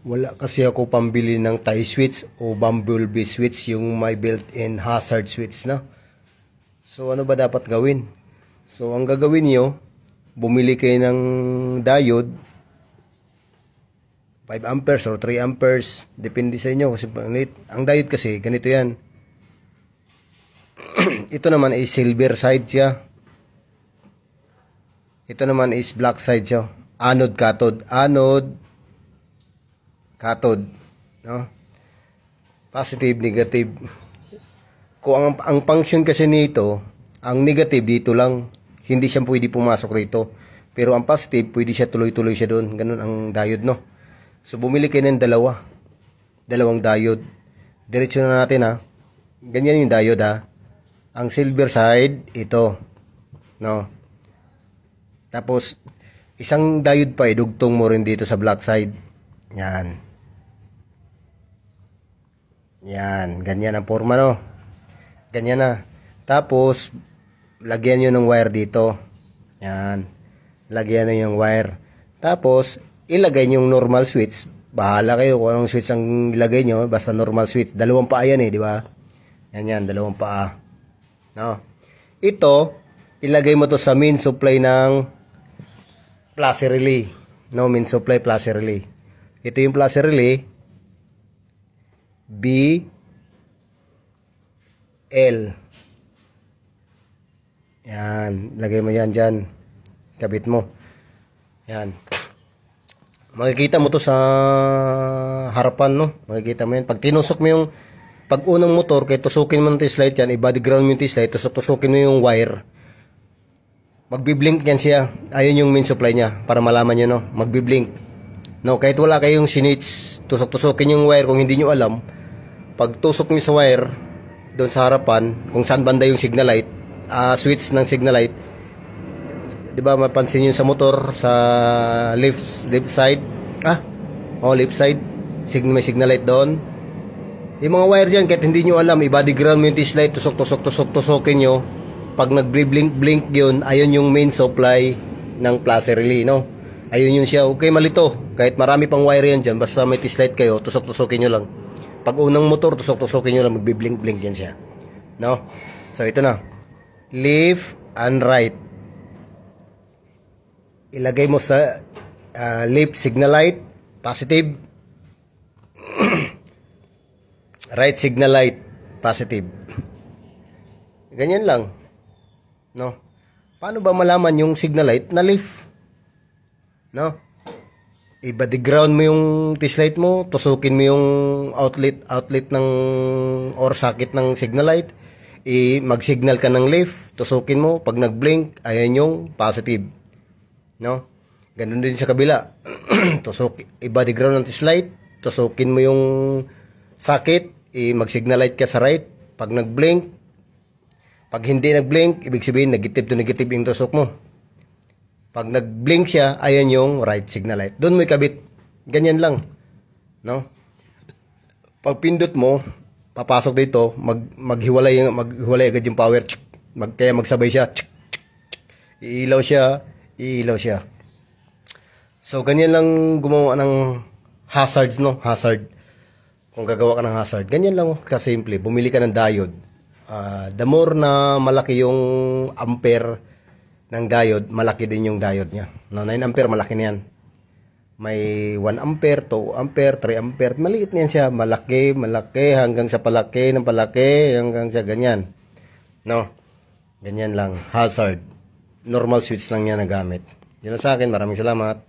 Wala kasi ako pambili ng tie switch o bumblebee switch, yung may built-in hazard switch na. So ano ba dapat gawin? So ang gagawin nyo, bumili kayo ng diode, 5 amperes or 3 amperes, depende sa inyo. Kasi ang diode kasi, ganito yan. Ito naman is silver side siya. Ito naman is black side siya. Anode, cathode. Anode, cathode. No? Positive, negative. Kung ang function kasi nito, ang negative dito lang, hindi siya pwede pumasok rito. Pero ang positive, pwede siya tuloy-tuloy siya doon. Ganun ang diode, no? So, bumili kayo ng dalawang diode. Diretso na natin, ha. Ganyan yung diode, ha. Ang silver side, ito. No? Tapos, isang diode pa, idugtong mo rin dito sa black side. Yan. Yan. Ganyan ang forma, no? Ganyan na. Tapos, lagyan nyo ng wire dito. Yan. Lagyan nyo yung wire. Tapos, ilagay nyo yung normal switch. Bahala kayo kung anong switch ang ilagay nyo. Basta normal switch. Dalawang paa yan di ba? Yan, dalawang paa. No? Ito, ilagay mo to sa main supply ng plus relay. No, main supply plus relay. Ito yung plus relay. B, L. Yan. Lagay mo yan dyan. Kabit mo. Yan. Makikita mo to sa harapan, no? Makikita mo yan. Pag tinusok mo yung pag unang motor, kaya tusukin mo ng T-slide yan, i-body ground mo yung T-slide, tusukin mo yung wire. Magbiblink yan siya. Ayun yung main supply niya. Para malaman nyo, no? Magbiblink. No? Kahit wala kayong sinits, tusok-tusukin yung wire kung hindi nyo alam. Pag tusok nyo sa wire, doon sa harapan, kung saan banda yung signal light, switch ng signal light, di ba mapansin nyo sa motor, sa left side, left side, may signal light doon. Yung mga wire dyan, kahit hindi nyo alam, i-body ground mo yung T-slide, tusokin nyo. Pag nag-blink yun, ayun yung main supply ng plus relay, no? Ayun yun siya. Okay, malito. Kahit marami pang wire yan dyan, basta may T-slide kayo, tusokin nyo lang. Pag unang motor, tusokin nyo lang, magbi-blink yan siya. No? So, ito na. Left and right. Ilagay mo sa left signal light, positive. Right signal light, positive. Ganyan lang. No? Paano ba malaman yung signal light na left? No? I-body ground mo yung T-slide mo, tusukin mo yung outlet ng or socket ng signal light. Mag-signal ka ng left, tusukin mo, pag nag-blink, ayan yung positive. No? Ganun din sa kabila. I-body ground ng T-slide, tusukin mo yung socket, mag-signal light ka sa right. Pag nag-blink, pag hindi nag-blink, ibig sabihin negative to negative yung tusok mo. Pag nag-blink siya, ayan yung right signal light. Doon mo ikabit. Ganyan lang. No? Pag pindot mo, papasok dito, maghiwalay agad yung power. Kaya magsabay siya. Iilaw siya. So, ganyan lang gumawa ng hazards, no? Hazard. Kung gagawa ka ng hazard. Ganyan lang kasimple. Bumili ka ng diode. The more na malaki yung ampere ng diode, malaki din yung diode niya. No, 9 ampere, malaki na yan. May 1 ampere, 2 ampere, 3 ampere. Maliit na yan siya. Malaki, hanggang sa palaki, hanggang sa ganyan. No? Ganyan lang. Hazard. Normal switch lang yan na gamit. Yun lang sa akin. Maraming salamat.